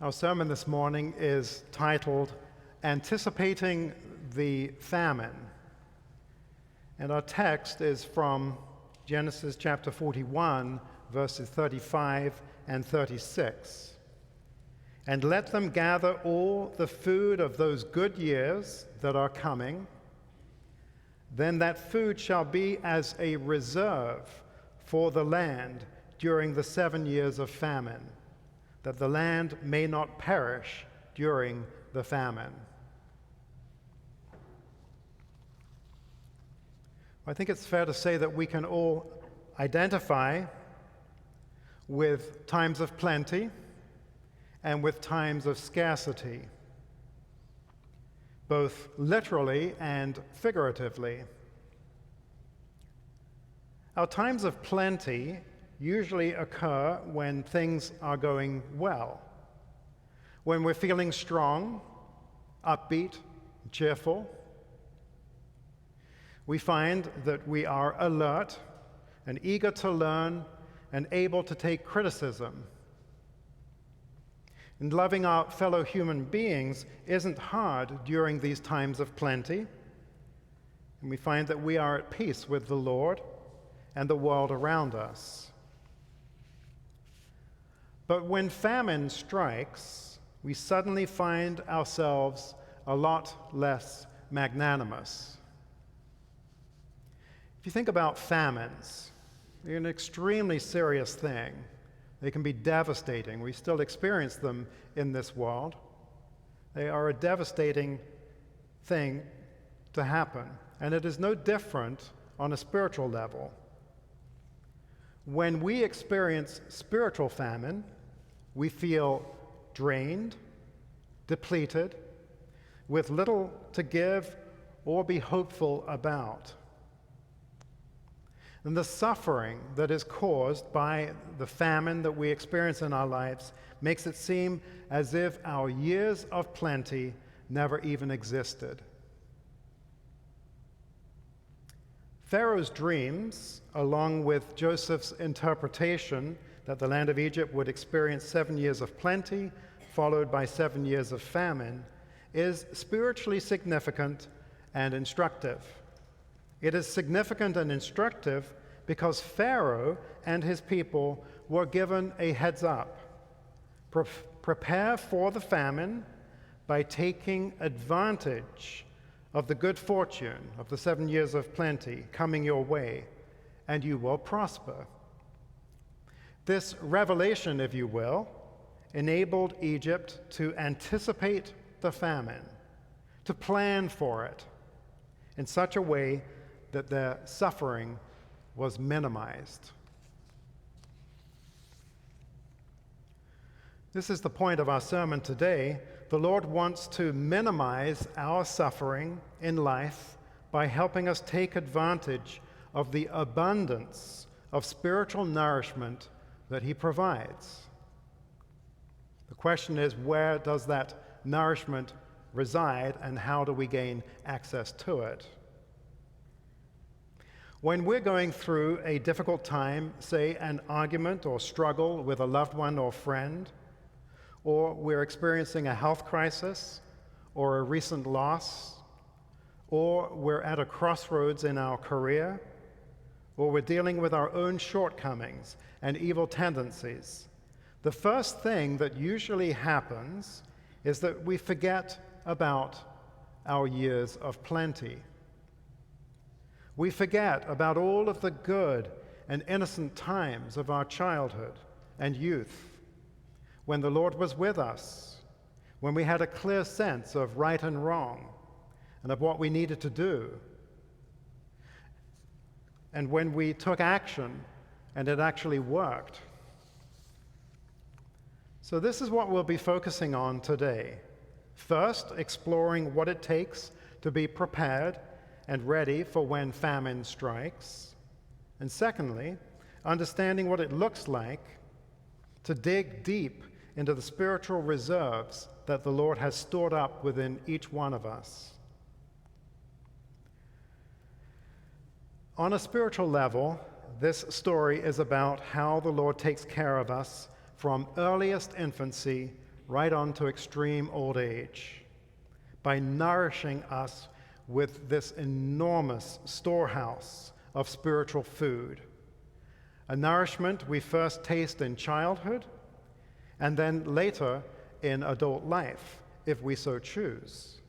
Our sermon this morning is titled Anticipating the Famine. And our text is from Genesis chapter 41, verses 35 and 36. And let them gather all the food of those good years that are coming. Then that food shall be as a reserve for the land during the 7 years of famine, that the land may not perish during the famine. I think it's fair to say that we can all identify with times of plenty and with times of scarcity, both literally and figuratively. Our times of plenty usually occur when things are going well, when we're feeling strong, upbeat, cheerful. We find that we are alert and eager to learn and able to take criticism. And loving our fellow human beings isn't hard during these times of plenty. And we find that we are at peace with the Lord and the world around us. But when famine strikes, we suddenly find ourselves a lot less magnanimous. If you think about famines, they're an extremely serious thing. They can be devastating. We still experience them in this world. They are a devastating thing to happen, and it is no different on a spiritual level. When we experience spiritual famine, we feel drained, depleted, with little to give or be hopeful about. And the suffering that is caused by the famine that we experience in our lives makes it seem as if our years of plenty never even existed. Pharaoh's dreams, along with Joseph's interpretation that the land of Egypt would experience 7 years of plenty, followed by 7 years of famine, is spiritually significant and instructive. It is significant and instructive because Pharaoh and his people were given a heads up. Prepare for the famine by taking advantage of the good fortune of the 7 years of plenty coming your way, and you will prosper. This revelation, if you will, enabled Egypt to anticipate the famine, to plan for it in such a way that their suffering was minimized. This is the point of our sermon today. The Lord wants to minimize our suffering in life by helping us take advantage of the abundance of spiritual nourishment that He provides. The question is, where does that nourishment reside, and how do we gain access to it? When we're going through a difficult time, say an argument or struggle with a loved one or friend, or we're experiencing a health crisis or a recent loss, or we're at a crossroads in our career, or we're dealing with our own shortcomings and evil tendencies, the first thing that usually happens is that we forget about our years of plenty. We forget about all of the good and innocent times of our childhood and youth, when the Lord was with us, when we had a clear sense of right and wrong and of what we needed to do, and when we took action and it actually worked. So this is what we'll be focusing on today. First, exploring what it takes to be prepared and ready for when famine strikes. And secondly, understanding what it looks like to dig deep into the spiritual reserves that the Lord has stored up within each one of us. On a spiritual level, this story is about how the Lord takes care of us from earliest infancy right on to extreme old age by nourishing us with this enormous storehouse of spiritual food. A nourishment we first taste in childhood and then later in adult life, if we so choose.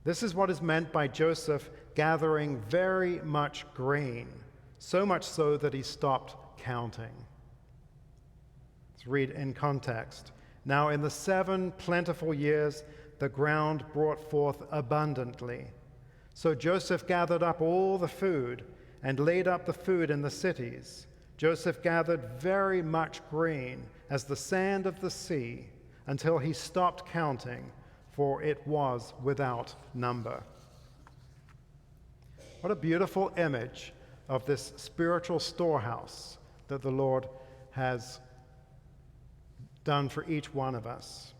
This is what is meant by Joseph gathering very much grain, so much so that he stopped counting. Let's read in context. Now in the 7 plentiful years, the ground brought forth abundantly. So Joseph gathered up all the food and laid up the food in the cities. Joseph gathered very much grain as the sand of the sea until he stopped counting, for it was without number. What a beautiful image of this spiritual storehouse that the Lord has done for each one of us.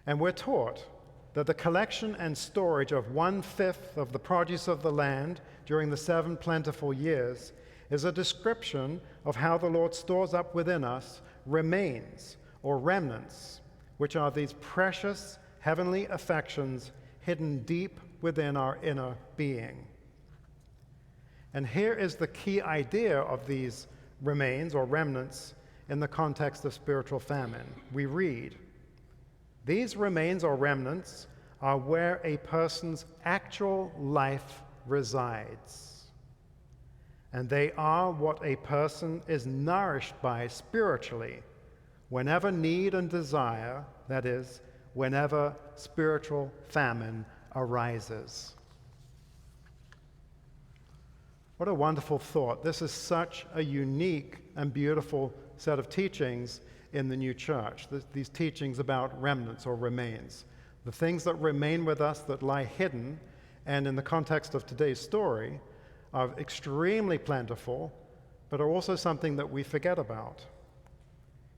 And we're taught that the collection and storage of 1/5 of the produce of the land during the 7 plentiful years is a description of how the Lord stores up within us remains or remnants, which are these precious heavenly affections hidden deep within our inner being. And here is the key idea of these remains or remnants in the context of spiritual famine. We read, "These remains or remnants are where a person's actual life resides, and they are what a person is nourished by spiritually whenever need and desire, that is, whenever spiritual famine arises." What a wonderful thought. This is such a unique and beautiful set of teachings in the new church, these teachings about remnants or remains, the things that remain with us that lie hidden, and in the context of today's story, are extremely plentiful, but are also something that we forget about.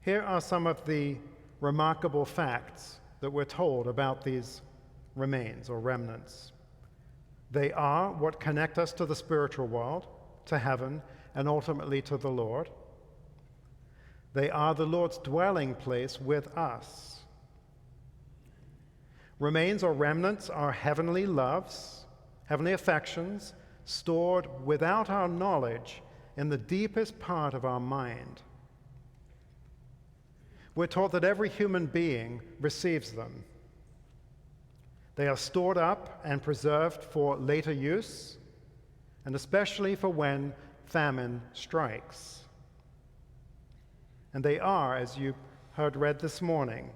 Here are some of the remarkable facts that we're told about these remains or remnants. They are what connect us to the spiritual world, to heaven, and ultimately to the Lord. They are the Lord's dwelling place with us. Remains or remnants are heavenly loves, heavenly affections, stored without our knowledge in the deepest part of our mind. We're taught that every human being receives them. They are stored up and preserved for later use, and especially for when famine strikes. And they are, as you heard read this morning,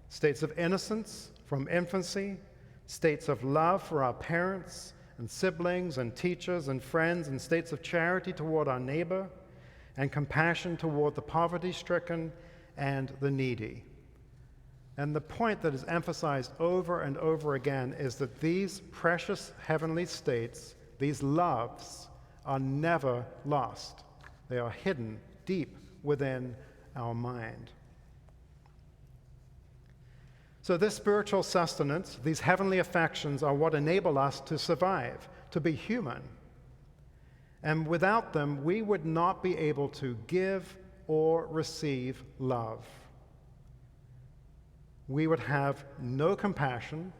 states of innocence from infancy, states of love for our parents and siblings and teachers and friends, and states of charity toward our neighbor, and compassion toward the poverty-stricken and the needy. And the point that is emphasized over and over again is that these precious heavenly states, these loves, are never lost. They are hidden deep within our mind. So this spiritual sustenance, these heavenly affections, are what enable us to survive, to be human. And without them, we would not be able to give or receive love. We would have no compassion,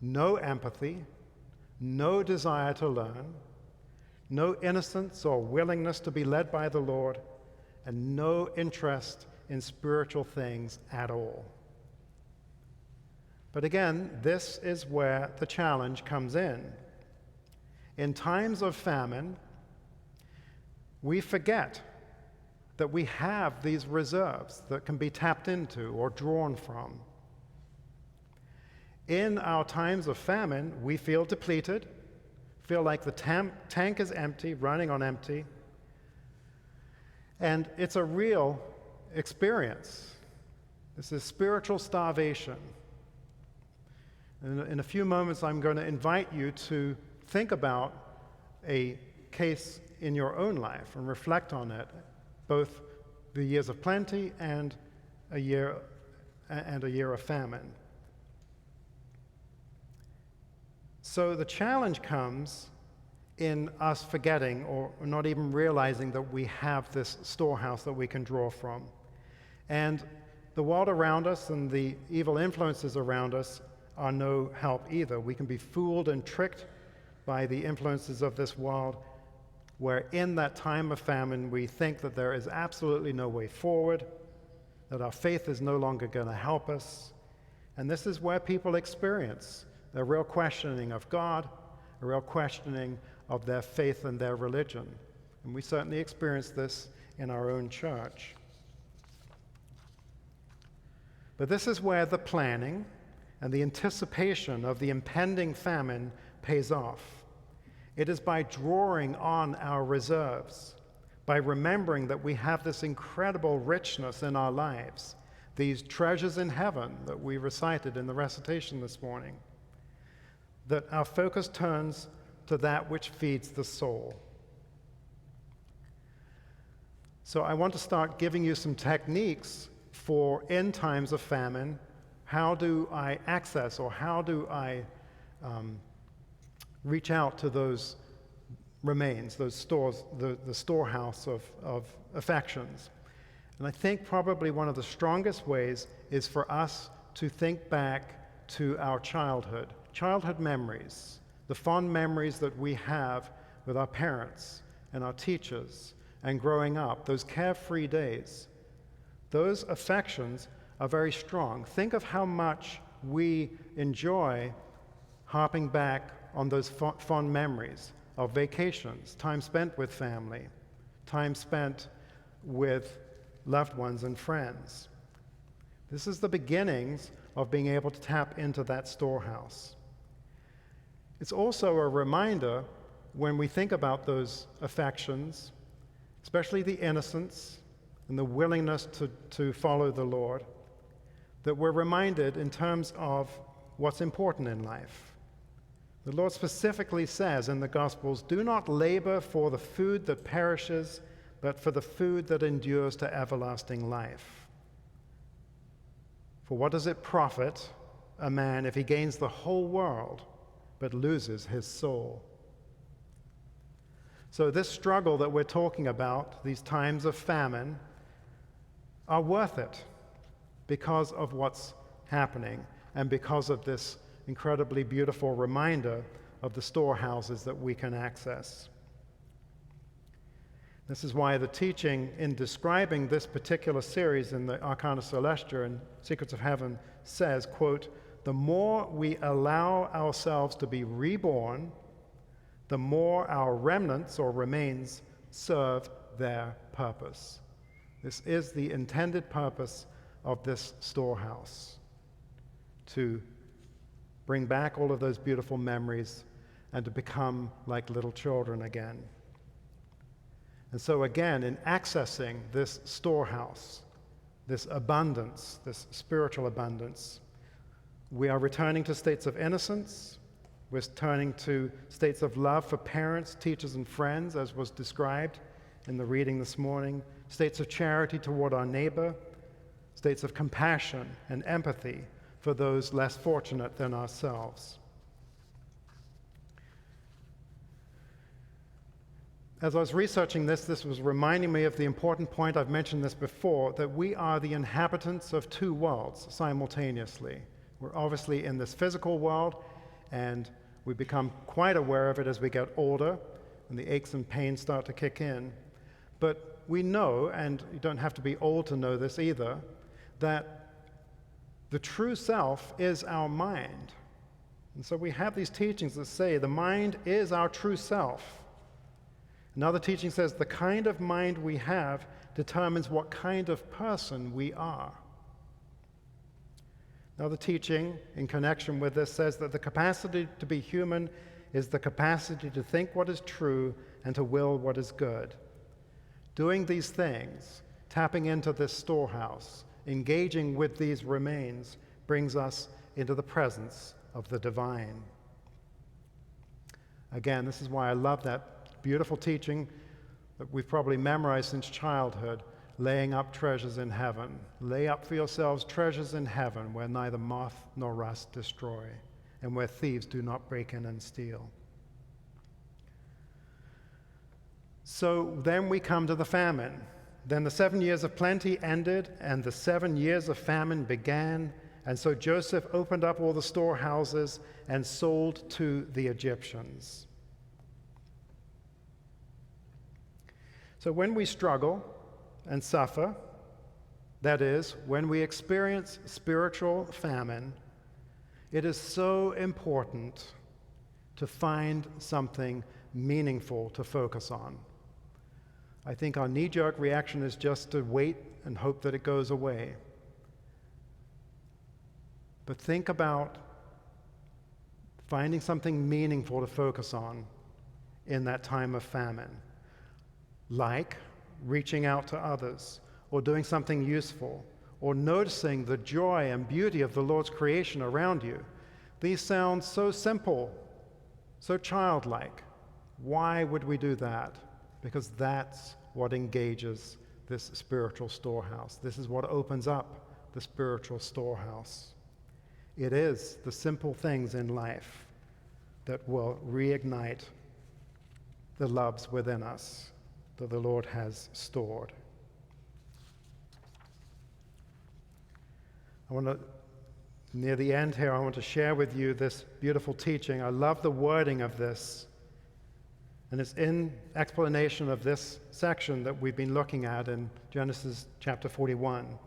no empathy, no desire to learn, no innocence or willingness to be led by the Lord, and no interest in spiritual things at all. But again, this is where the challenge comes in. In times of famine, we forget that we have these reserves that can be tapped into or drawn from. In our times of famine, we feel depleted, feel like the tank is empty, running on empty, and it's a real experience. This is spiritual starvation. In a few moments, I'm going to invite you to think about a case in your own life and reflect on it, both the years of plenty and a year of famine. So the challenge comes in us forgetting or not even realizing that we have this storehouse that we can draw from. And the world around us and the evil influences around us are no help either. We can be fooled and tricked by the influences of this world, where in that time of famine we think that there is absolutely no way forward, that our faith is no longer going to help us. And this is where people experience a real questioning of God, a real questioning of their faith and their religion. And we certainly experience this in our own church. But this is where the planning and the anticipation of the impending famine pays off. It is by drawing on our reserves, by remembering that we have this incredible richness in our lives, these treasures in heaven that we recited in the recitation this morning, that our focus turns to that which feeds the soul. So I want to start giving you some techniques for in times of famine. How do I access, or how do I reach out to those remains, those stores, the storehouse of affections? And I think probably one of the strongest ways is for us to think back to our childhood memories, the fond memories that we have with our parents and our teachers and growing up, those carefree days. Those affections are very strong. Think of how much we enjoy harping back on those fond memories of vacations, time spent with family, time spent with loved ones and friends. This is the beginnings of being able to tap into that storehouse. It's also a reminder when we think about those affections, especially the innocence and the willingness to follow the Lord, that we're reminded in terms of what's important in life. The Lord specifically says in the Gospels, "Do not labor for the food that perishes, but for the food that endures to everlasting life. For what does it profit a man if he gains the whole world but loses his soul?" So this struggle that we're talking about, these times of famine, are worth it because of what's happening and because of this incredibly beautiful reminder of the storehouses that we can access. This is why the teaching in describing this particular series in the Arcana Celestia and Secrets of Heaven says, quote, "The more we allow ourselves to be reborn, the more our remnants or remains serve their purpose." This is the intended purpose of this storehouse, to bring back all of those beautiful memories and to become like little children again. And so again, in accessing this storehouse, this abundance, this spiritual abundance, we are returning to states of innocence. We're turning to states of love for parents, teachers, and friends, as was described in the reading this morning, states of charity toward our neighbor, states of compassion and empathy for those less fortunate than ourselves. As I was researching this was reminding me of the important point, I've mentioned this before, that we are the inhabitants of two worlds simultaneously. We're obviously in this physical world, and we become quite aware of it as we get older, and the aches and pains start to kick in. But we know, and you don't have to be old to know this either, that the true self is our mind. And so we have these teachings that say the mind is our true self. Another teaching says the kind of mind we have determines what kind of person we are. Another teaching in connection with this says that the capacity to be human is the capacity to think what is true and to will what is good. Doing these things, tapping into this storehouse, engaging with these remains, brings us into the presence of the divine. Again, this is why I love that beautiful teaching that we've probably memorized since childhood, laying up treasures in heaven. Lay up for yourselves treasures in heaven where neither moth nor rust destroy, and where thieves do not break in and steal. So then we come to the famine. Then the 7 years of plenty ended, and the 7 years of famine began. And so Joseph opened up all the storehouses and sold to the Egyptians. So when we struggle and suffer, that is, when we experience spiritual famine, it is so important to find something meaningful to focus on. I think our knee-jerk reaction is just to wait and hope that it goes away. But think about finding something meaningful to focus on in that time of famine, like reaching out to others, or doing something useful, or noticing the joy and beauty of the Lord's creation around you. These sound so simple, so childlike. Why would we do that? Because that's what engages this spiritual storehouse. This is what opens up the spiritual storehouse. It is the simple things in life that will reignite the loves within us that the Lord has stored. Near the end here, I want to share with you this beautiful teaching. I love the wording of this. And it's in explanation of this section that we've been looking at in Genesis chapter 41.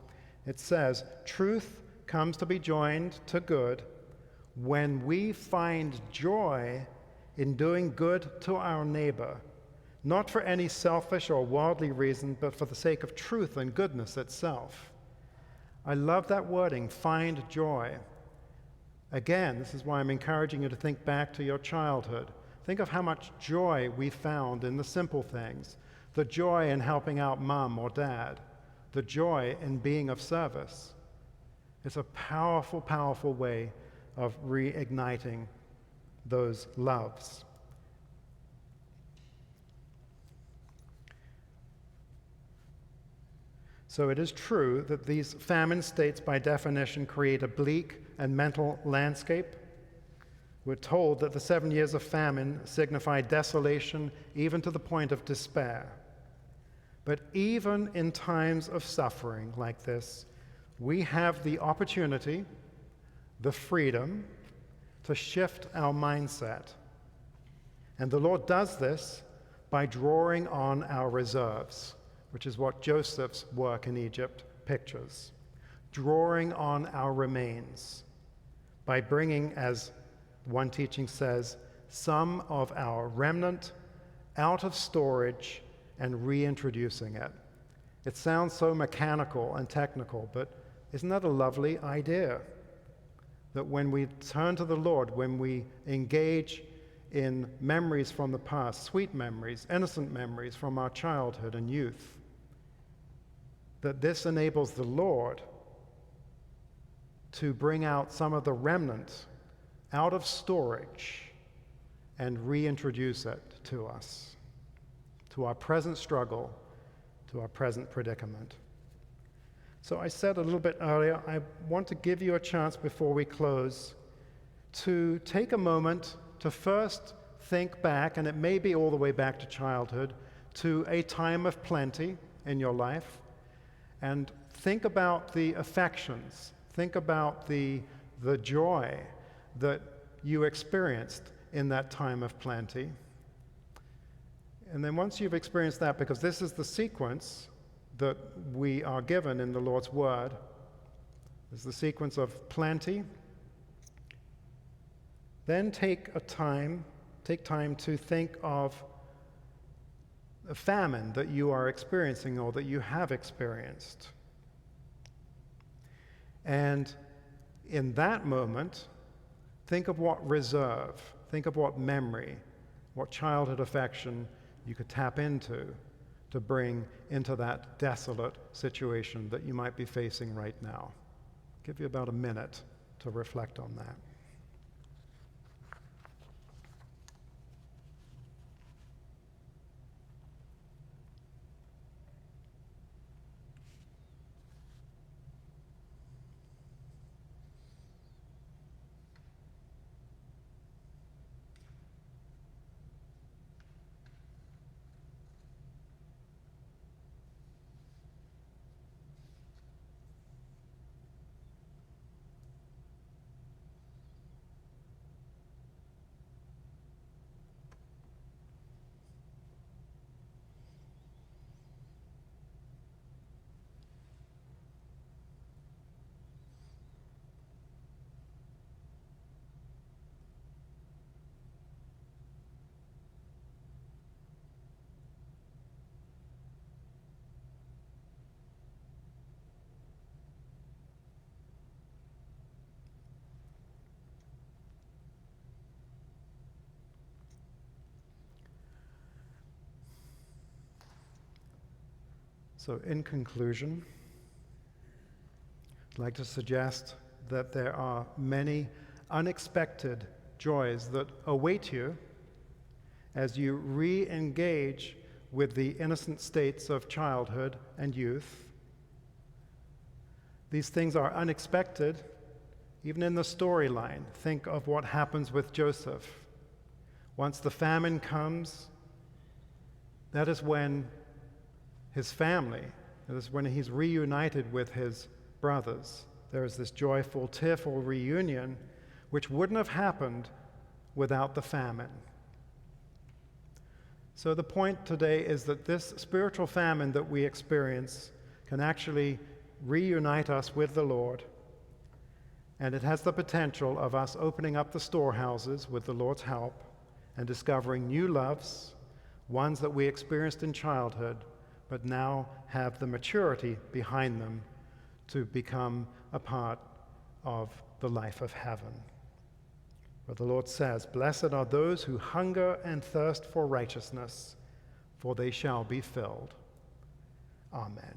It says, "Truth comes to be joined to good when we find joy in doing good to our neighbor, not for any selfish or worldly reason, but for the sake of truth and goodness itself." I love that wording, find joy. Again, this is why I'm encouraging you to think back to your childhood. Think of how much joy we found in the simple things, the joy in helping out mom or dad, the joy in being of service. It's a powerful, powerful way of reigniting those loves. So it is true that these famine states, by definition, create a bleak and mental landscape. We're told that the 7 years of famine signify desolation, even to the point of despair. But even in times of suffering like this, we have the opportunity, the freedom, to shift our mindset. And the Lord does this by drawing on our reserves, which is what Joseph's work in Egypt pictures. Drawing on our remains by bringing, as one teaching says, some of our remnant out of storage and reintroducing it. It sounds so mechanical and technical, but isn't that a lovely idea? That when we turn to the Lord, when we engage in memories from the past, sweet memories, innocent memories from our childhood and youth, that this enables the Lord to bring out some of the remnant out of storage and reintroduce it to us, to our present struggle, to our present predicament. So I said a little bit earlier, I want to give you a chance before we close to take a moment to first think back, and it may be all the way back to childhood, to a time of plenty in your life, and think about the affections, think about the joy that you experienced in that time of plenty. And then once you've experienced that, because this is the sequence that we are given in the Lord's Word, is the sequence of plenty, then take time to think of a famine that you are experiencing or that you have experienced. And in that moment, think of what reserve, think of what memory, what childhood affection you could tap into to bring into that desolate situation that you might be facing right now. I'll give you about a minute to reflect on that. So in conclusion, I'd like to suggest that there are many unexpected joys that await you as you re-engage with the innocent states of childhood and youth. These things are unexpected, even in the storyline. Think of what happens with Joseph. Once the famine comes, that is when his family, that is when he's reunited with his brothers. There is this joyful, tearful reunion, which wouldn't have happened without the famine. So the point today is that this spiritual famine that we experience can actually reunite us with the Lord, and it has the potential of us opening up the storehouses with the Lord's help and discovering new loves, ones that we experienced in childhood, but now have the maturity behind them to become a part of the life of heaven. But the Lord says, "Blessed are those who hunger and thirst for righteousness, for they shall be filled." Amen.